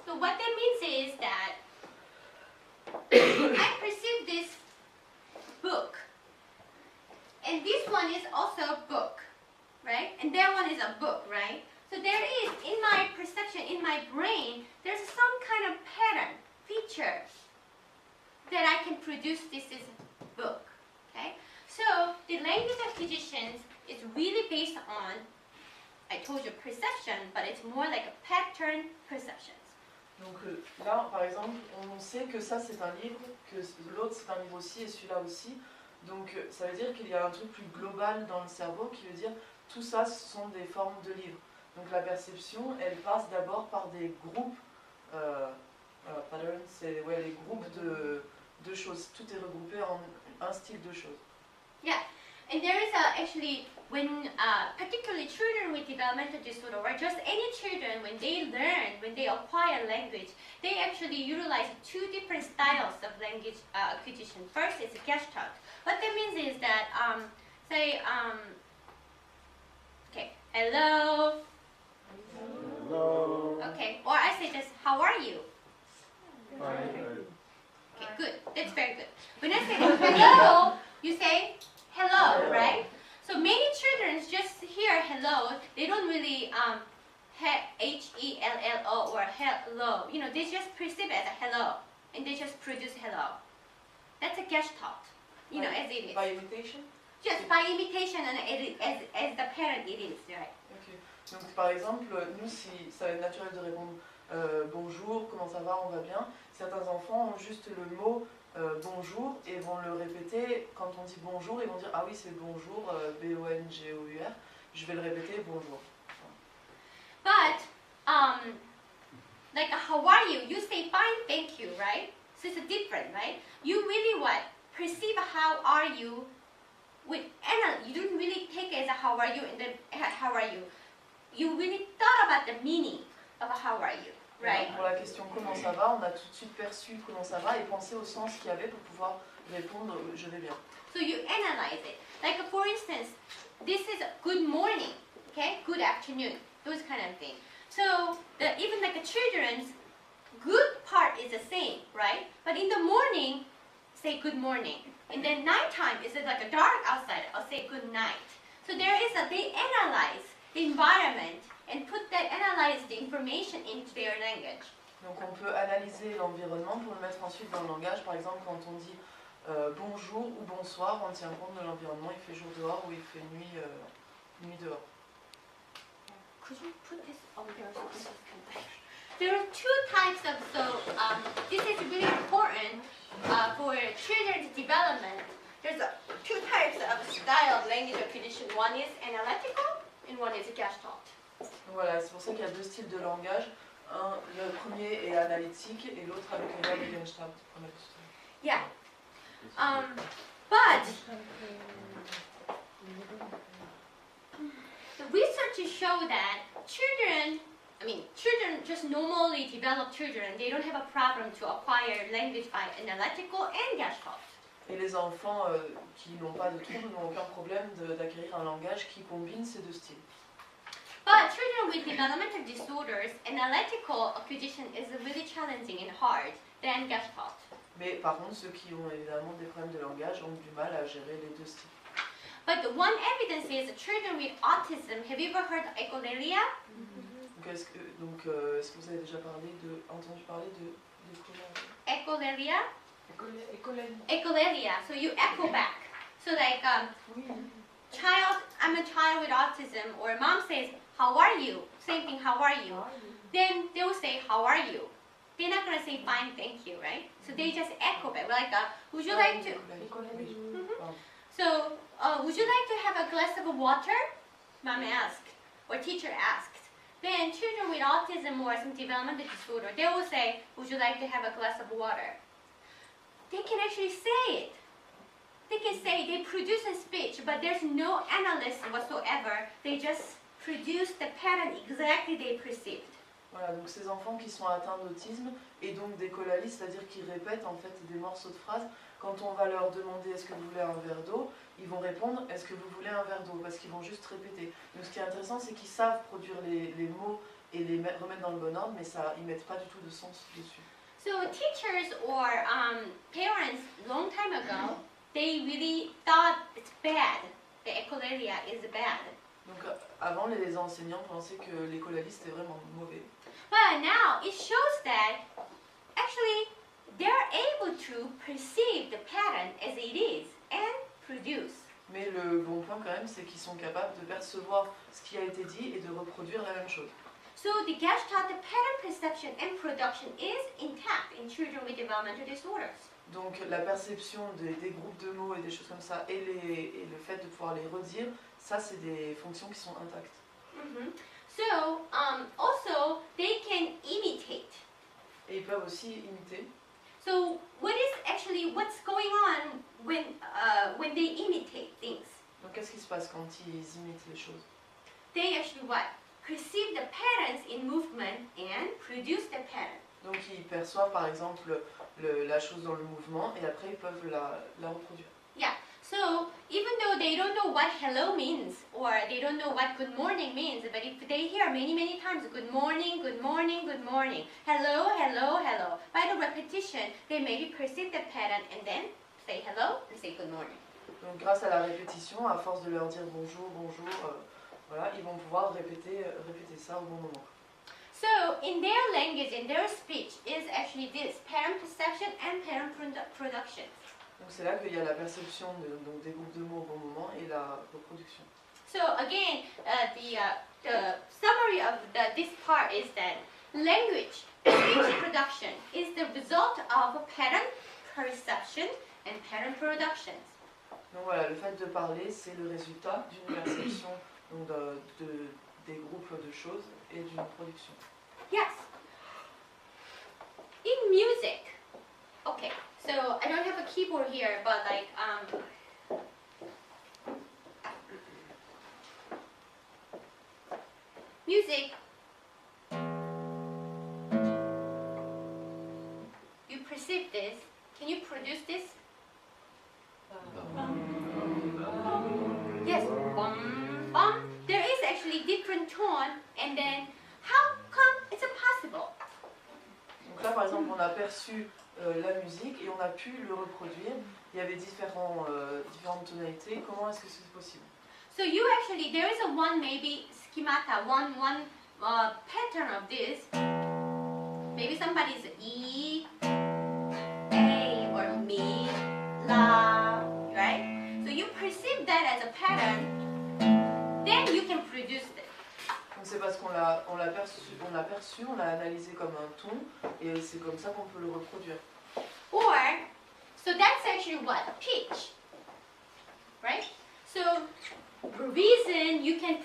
So what that means is that I perceive this book, and this one is also a book, right? And that one is a book, right? So there is, in my perception, in my brain, there's some kind of pattern, feature, that I can produce this is a book, okay? So the language acquisitions is really based on, I told you, perception, but it's more like a pattern perceptions. Donc là, par exemple, on sait que ça c'est un livre, que l'autre c'est un livre aussi et celui-là aussi. Donc ça veut dire qu'il y a un truc plus global dans le cerveau qui veut dire tout ça ce sont des formes de livres. Donc la perception, elle passe d'abord par des groupes, patterns, c'est ouais, les groupes de choses. Tout est regroupé en un style de choses. Yeah, and there is actually, when particularly children with developmental disorder, or just any children, when they learn, when they acquire language, they actually utilize two different styles of language acquisition. First is Gestalt. What that means is that, say, okay, hello. Hello. Okay, or I say just, how are you? Fine. Okay, good. That's very good. When I say hello, you say hello, right? So many children just hear hello. They don't really H-E-L-L-O or hello. You know, they just perceive it as a hello, and they just produce hello. That's a Gestalt. You know, as it is. By imitation? Just by imitation, and as the parent it is, right? Okay. Donc par exemple, nous si ça va être naturel de répondre bonjour, comment ça va, on va bien. Certains enfants ont juste le mot bonjour et vont le répéter. Quand on dit bonjour, ils vont dire ah oui c'est bonjour, B-O-N-G-O-U-R. Je vais le répéter bonjour. But like how are you? You say fine, thank you, right? So it's different, right? You really what? Perceive how are you with you don't really take it as a how are you and then how are you. You really thought about the meaning of a how are you, right? Pour la question comment ça va, on a tout de suite perçu comment ça va et pensé au sens qu'il y avait pour pouvoir répondre je vais bien. So you analyze it. Like for instance, this is good morning, okay? Good afternoon, those kind of things. So even like the children's good part is the same, right? But in the morning, say good morning. And then nighttime is like a dark outside, I'll say good night. So they analyze the environment and analyze the information into their language. Donc on peut analyser l'environnement pour le mettre ensuite dans le langage. Par exemple, quand on dit bonjour ou bonsoir, on tient compte de l'environnement. Il fait jour dehors ou il fait nuit dehors. Could you put this over there so this is connected? There are two types of, this is really important for children's development. There's two types of style of language acquisition. One is analytical and one is Gestalt. Voilà, c'est pour ça qu'il y a deux styles de langage. Le premier est analytique et l'autre avec le verbe Gestalt. Yeah. But the research show that children, just normally developed children, they don't have a problem to acquire language by analytical and Gestalt. Et les enfants qui n'ont pas de trouble n'ont aucun problème d'acquérir un langage qui combine ces deux styles. But children with developmental disorders, analytical acquisition is really challenging and hard than Gestalt. Mais par contre, ceux qui ont évidemment des problèmes de langage ont du mal à gérer les deux styles. But one evidence is children with autism. Have you ever heard of echolalia? Donc, est-ce que vous avez déjà entendu parler de Echolalia? Echolalia. So you echo back. So like I'm a child with autism, or mom says, how are you? Same thing, how are you? Then they will say, how are you? They're not going to say fine, thank you, right? So they just echo back. Like, would you like to? So, would you like to have a glass of water? Mom asked, or teacher asked. Then children with autism or some developmental disorder, they will say, would you like to have a glass of water? They can actually say it. They can say, they produce a speech, but there's no analysis whatsoever. They just produce the pattern exactly they perceived. Voilà, donc ces enfants qui sont atteints d'autisme et donc d'écholalie, c'est-à-dire qu'ils répètent en fait des morceaux de phrases. Quand on va leur demander est-ce que vous voulez un verre d'eau, ils vont répondre est-ce que vous voulez un verre d'eau, parce qu'ils vont juste répéter. Donc ce qui est intéressant, c'est qu'ils savent produire les mots et les remettre dans le bon ordre, mais ils mettent pas du tout de sens dessus. So teachers or parents long time ago, they really thought it's bad. The echolalia is bad. Donc avant, les enseignants pensaient que l'écholalie c'était vraiment mauvais. But now it shows that actually they're able to perceive the pattern as it is and produce. Mais le bon point quand même, c'est qu'ils sont capables de percevoir ce qui a été dit et de reproduire la même chose. So the Gestalt pattern perception and production is intact in children with developmental disorders. Donc la perception des groupes de mots et des choses comme ça, et le fait de pouvoir les redire, ça c'est des fonctions qui sont intactes. So also they can imitate. Et ils peuvent aussi imiter. So what's going on when they imitate things? Donc qu'est-ce qui se passe quand ils imitent les choses? They actually what? Perceive the patterns in movement and produce the pattern. Donc ils perçoivent par exemple la chose dans le mouvement et après ils peuvent la reproduire. Yeah. So even though they don't know what hello means or they don't know what good morning means, but if they hear many times good morning, good morning, good morning, hello, hello, hello, by the repetition they maybe perceive the pattern and then say hello and say good morning. Donc grâce à la répétition, à force de leur dire bonjour, bonjour, voilà, ils vont pouvoir répéter ça au bon moment. So in their language, in their speech, is actually this pattern perception and pattern production. Donc c'est là qu'il y a la perception donc des groupes de mots au bon moment et la reproduction. So again, the summary of this part is that language, speech production is the result of pattern perception and pattern productions. Donc voilà, le fait de parler, c'est le résultat d'une perception donc des groupes de choses et d'une production. Yes. In music, okay. So I don't have a keyboard here, but like music. You perceive this. Can you produce this? Yes. Bum, bum. There is actually different tone, and then how come it's impossible? Donc là, par exemple, on a perçu la musique et on a pu le reproduire. Il y avait différentes tonalités. Comment est-ce que c'est possible? So you actually, there is a one maybe schemata, one pattern of this. Maybe somebody's E, A, or Mi, La, right? So you perceive that as a pattern, then you can produce it. Donc c'est parce qu'on l'a perçu, on l'a analysé comme un ton, et c'est comme ça qu'on peut le reproduire. Or, so that's actually what? Pitch, right? So the reason you can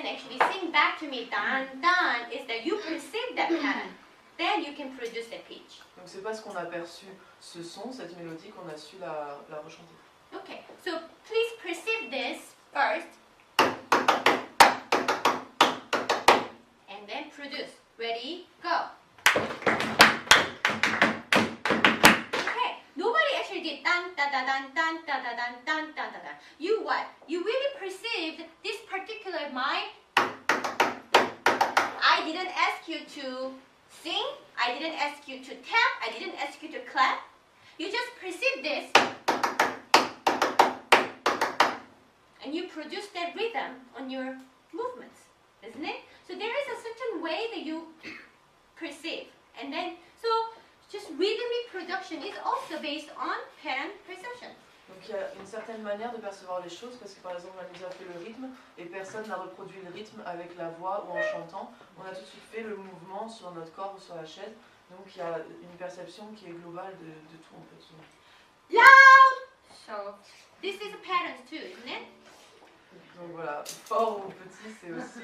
actually sing back to me, dan, dan, is that you perceive that pattern. Then you can produce a pitch. Donc c'est parce qu'on a perçu ce son, cette mélodie, qu'on a su la rechanter. Okay, so please perceive this first. And then produce. Ready? Go. Okay, nobody actually did dan da da dan dan da da dan dan da da dan. You what? You really perceived this particular I didn't ask you to sing, I didn't ask you to tap, I didn't ask you to clap. You just perceived this and you produce that rhythm on your movements, isn't it? So there is a certain way that you perceive, and then so just rhythmic production is also based on pattern perception. Donc il y a une certaine manière de percevoir les choses parce que par exemple elle nous a fait le rythme et personne n'a reproduit le rythme avec la voix ou en chantant. On a tout de suite fait le mouvement sur notre corps ou sur la chaise. Donc il y a une perception qui est globale de tout en fait. Loud! So this is a pattern too, isn't it? Donc voilà, fort ou petit c'est aussi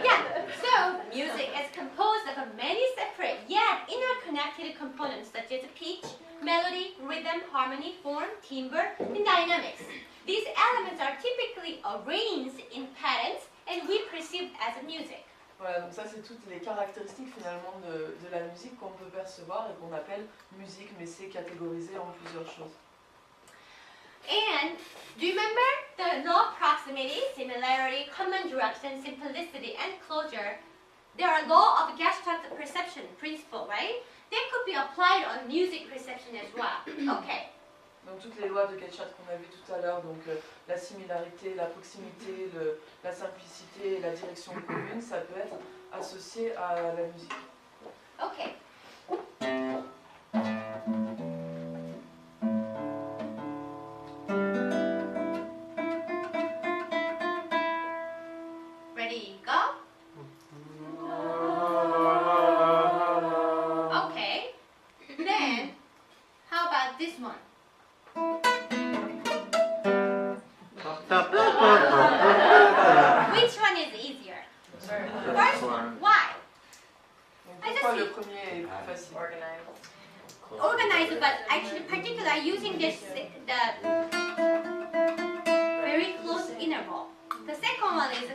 Yeah, so music is composed of many separate yet interconnected components such as pitch, melody, rhythm, harmony, form, timbre, and dynamics. These elements are typically arranged in patterns and we perceive as music. Voilà, donc ça c'est toutes les caractéristiques finalement de la musique qu'on peut percevoir et qu'on appelle musique, mais c'est catégorisé en plusieurs choses. And do you remember the law of proximity, similarity, common direction, simplicity, and closure there are law of Gestalt perception principle, right? That could be applied on music perception as well. Okay. Donc toutes les lois de Gestalt qu'on a vues tout à l'heure, donc la similarité, la proximité, la simplicité et la direction commune, ça peut être associé à la musique. Okay. Ready, go. Okay. Then, how about this one? Which one is easier? First one. Why? Donc pourquoi le premier est plus facile? Organized, but actually particular using this the very close interval. The second one is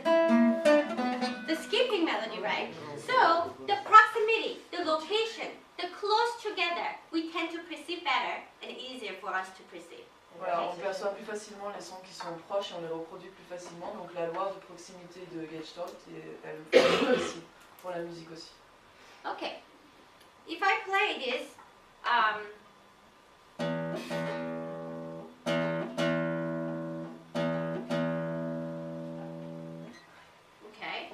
the skipping melody, right? So the proximity, the location, the close together, we tend to perceive better and easier for us to perceive. Voilà, on perçoit plus facilement les sons qui sont proches et on les reproduit plus facilement. Donc la loi de proximité de Gestalt, elle fonctionne aussi pour la musique aussi. Okay. If I play this, okay.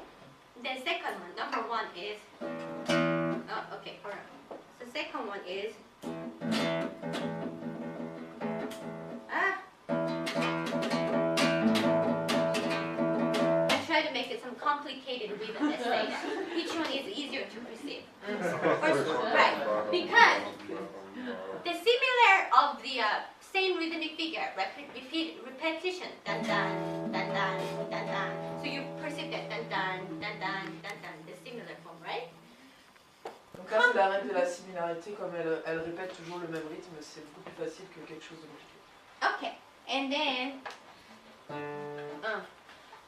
The second one, number one is, oh, okay, hold on. The second one is, I try to make it some complicated rhythm, let's say that. Which one is easier to perceive? First one, right. Because the similar of the same rhythmic figure, repetition, dun dun, dun dun, dun dun. So you perceive that dun dun, dun dun, dun dun, the similar form, right? Donc là c'est la règle de la similarité, comme elle répète toujours le même rythme, c'est beaucoup plus facile que quelque chose de compliqué. Okay, and then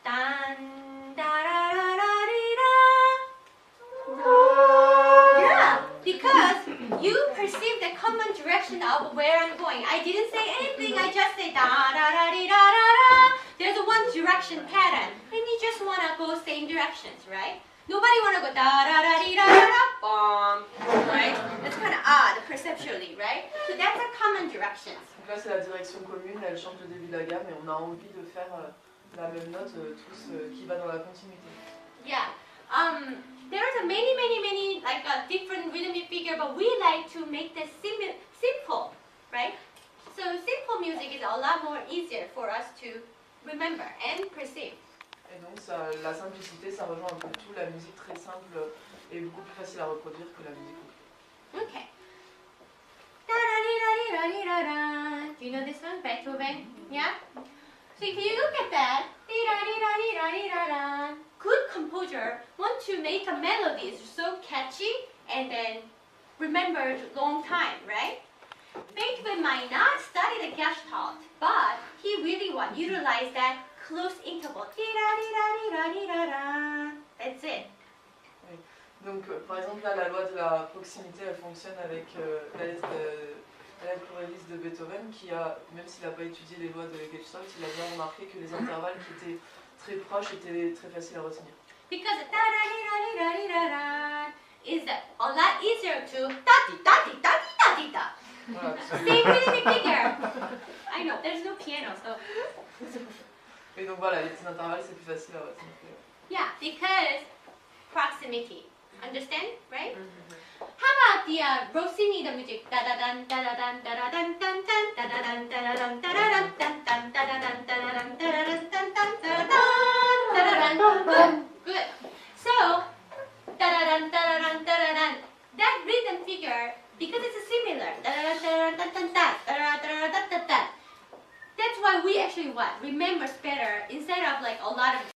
dun da da da da da. Yeah, because you perceive the common direction of where I'm going. I didn't say anything. I just say da da da da da da. There's a one direction pattern, and you just wanna go same directions, right? Nobody wanna go da da da da da da bom, right? That's kind of odd perceptually, right? So that's a common directions. Donc là c'est la direction commune, elle change le début de la gamme et on a envie de faire la même note tous qui va dans la continuité. Yeah. There's a many like different rhythmic figure, but we like to make the simple, right? So simple music is a lot more easier for us to remember and perceive. Et donc ça, la simplicité, ça rejoint un peu tout. La musique très simple est beaucoup plus facile à reproduire que la musique compliquée. Okay. Da-da-dee-da-dee-da-dee-da-da. Do you know this one, Beethoven? Yeah? So if you look at that, dee-da-dee-da-dee-da-dee-da-da. Good composer want to make a melody so catchy and then remembered long time, right? Beethoven might not study the Gestalt, but he really utilize that close interval. Dee-da-dee-da-dee-da-dee-da-da. That's it. Donc par exemple là la loi de la proximité elle fonctionne avec la lettre pluraliste de Beethoven qui a, même s'il n'a pas étudié les lois de Gestalt, il a bien remarqué que les intervalles qui étaient très proches étaient très faciles à retenir. Because da-da-dee-da-dee-da-dee-da-da is a lot easier to da-dee-da-dee-da-dee-da-dee-da. Voilà, Same rhythmic figure. I know, there's no piano, so. et donc voilà, les petits intervalles c'est plus facile à retenir. Yeah, because proximity. Understand, right? How about the Rossini, the music? Da da dan da da dan da da dan dan dan da da dan da da dan da da dan dan dan da da dan da da dan da da dan dan dan da da dan. Good. So da da dan da da dan da da dan. That rhythm figure, because it's a similar da da dan da da dan da da da da da da. That's why we actually remembers better instead of like a lot of